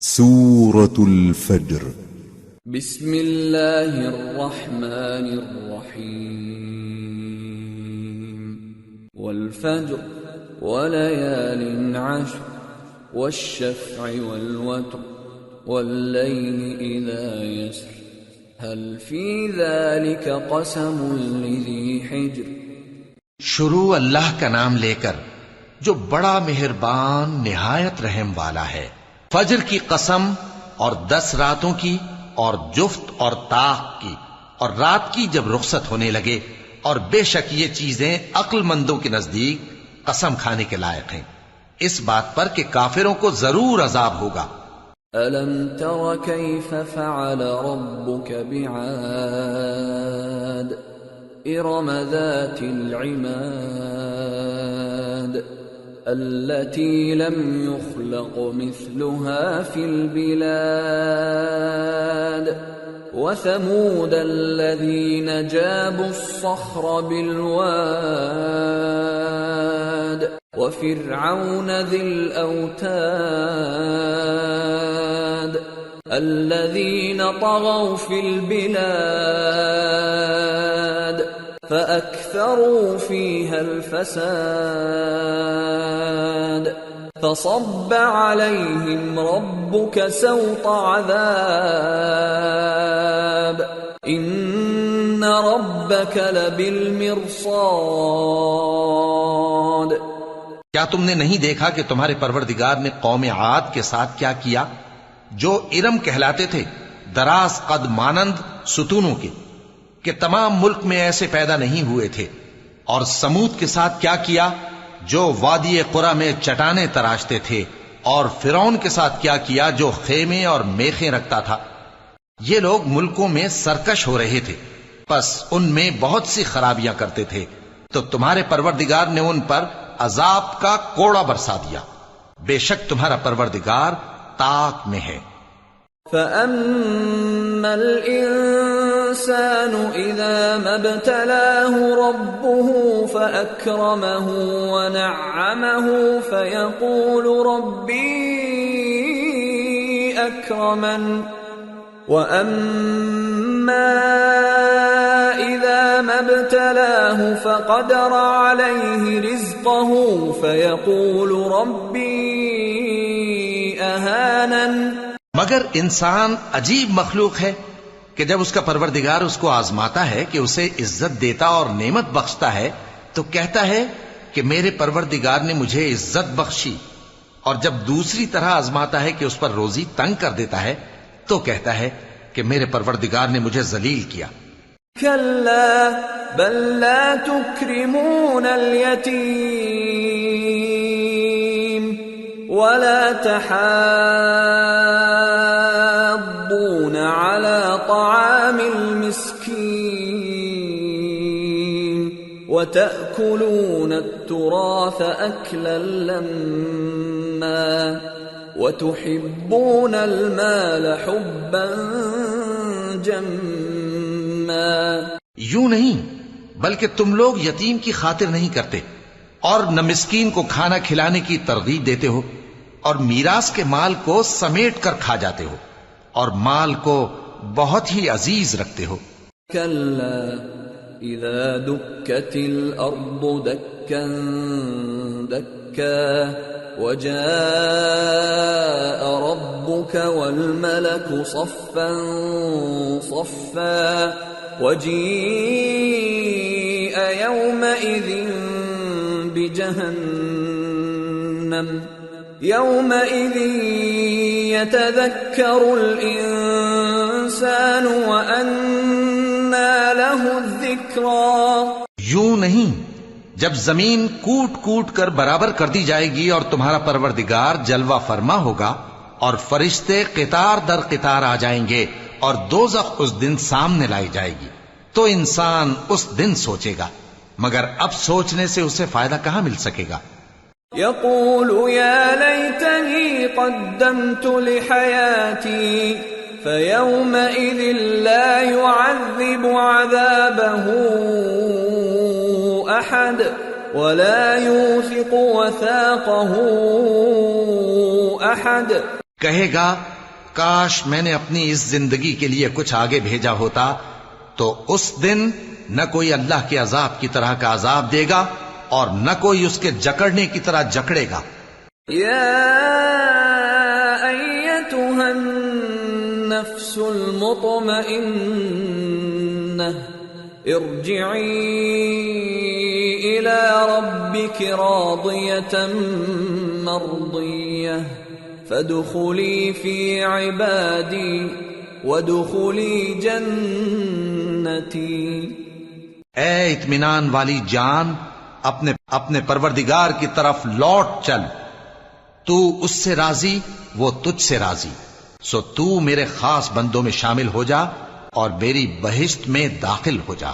سورة الفجر بسم اللہ الرحمن الرحیم والفجر وليال عشر والشفع والوتر والليل إذا يسر هل في ذلك قسم لذي حجر۔ شروع اللہ کا نام لے کر جو بڑا مہربان نہایت رحم والا ہے۔ فجر کی قسم اور 10 راتوں کی اور جفت اور طاق کی اور رات کی جب رخصت ہونے لگے، اور بے شک یہ چیزیں عقل مندوں کے نزدیک قسم کھانے کے لائق ہیں، اس بات پر کہ کافروں کو ضرور عذاب ہوگا۔ أَلَمْ تَرَ كَيْفَ فَعَلَ رَبُّكَ بِعَادٍ إِرَمَ ذَاتِ الْعِمَادِ التي لم يخلق مثلها في البلاد وثمود الذين جابوا الصخر بالواد وفرعون ذي الأوتاد الذين طغوا في البلاد فأكثروا فيها الفساد فصب عليهم ربك سوط عذاب إن ربك لبالمرصاد۔ کیا تم نے نہیں دیکھا کہ تمہارے پروردگار نے قوم عاد کے ساتھ کیا کیا، جو ارم کہلاتے تھے، دراز قد مانند ستونوں کے، کہ تمام ملک میں ایسے پیدا نہیں ہوئے تھے، اور سمود کے ساتھ کیا کیا جو وادی قرا میں چٹانیں تراشتے تھے، اور فرعون کے ساتھ کیا کیا جو خیمے اور میخیں رکھتا تھا۔ یہ لوگ ملکوں میں سرکش ہو رہے تھے، پس ان میں بہت سی خرابیاں کرتے تھے، تو تمہارے پروردگار نے ان پر عذاب کا کوڑا برسا دیا۔ بے شک تمہارا پروردگار طاق میں ہے۔ فَأَمَّا الْإِنسَانُ إِذَا مَا ابْتَلَاهُ رَبُّهُ فَأَكْرَمَهُ وَنَعَّمَهُ فَيَقُولُ رَبِّي أَكْرَمَنِ وَأَمَّا إِذَا مَا ابْتَلَاهُ فَقَدَرَ عَلَيْهِ رِزْقَهُ فَيَقُولُ رَبِّي أَهَانَنِ۔ مگر انسان عجیب مخلوق ہے کہ جب اس کا پروردگار اس کو آزماتا ہے کہ اسے عزت دیتا اور نعمت بخشتا ہے تو کہتا ہے کہ میرے پروردگار نے مجھے عزت بخشی، اور جب دوسری طرح آزماتا ہے کہ اس پر روزی تنگ کر دیتا ہے تو کہتا ہے کہ میرے پروردگار نے مجھے ذلیل کیا۔ كلا بل لا تكرمون اليتيم ولا تحاضون على طعام المسكين وتأكلون التراث أكلا لما وتحبون المال حبا جما۔ یوں نہیں، بلکہ تم لوگ یتیم کی خاطر نہیں کرتے، اور نہ مسکین کو کھانا کھلانے کی ترغیب دیتے ہو، اور میراث کے مال کو سمیٹ کر کھا جاتے ہو، اور مال کو بہت ہی عزیز رکھتے ہو۔ كلا اذا دكت الارض دكا دكا وجاء ربك والملك صفا صفا وجيء يومئذ بجهنم يومئذ يتذكر الإنسان وأنى له الذكرى۔ یوں نہیں، جب زمین کوٹ کوٹ کر برابر کر دی جائے گی اور تمہارا پروردگار جلوہ فرما ہوگا، اور فرشتے قطار در قطار آ جائیں گے، اور دوزخ اس دن سامنے لائی جائے گی، تو انسان اس دن سوچے گا، مگر اب سوچنے سے اسے فائدہ کہاں مل سکے گا۔ يقول يا ليتني قدمت لحياتي فيومئذ لا يعذب عذابه أحد ولا يوثق وثاقه احد. کہے گا کاش میں نے اپنی اس زندگی کے لیے کچھ آگے بھیجا ہوتا تو اس دن نہ کوئی اللہ کے عذاب کی طرح کا عذاب دے گا اور نہ کوئی اس کے جکڑنے کی طرح جکڑے گا. یا ایتها النفس المطمئنہ ارجعی الى ربک راضیة مرضیہ فادخلی فی عبادی وادخلی جنتی. اے اطمینان والی جان، اپنے پروردگار کی طرف لوٹ چل. تو اس سے راضی، وہ تجھ سے راضی، سو تو میرے خاص بندوں میں شامل ہو جا اور میری بہشت میں داخل ہو جا.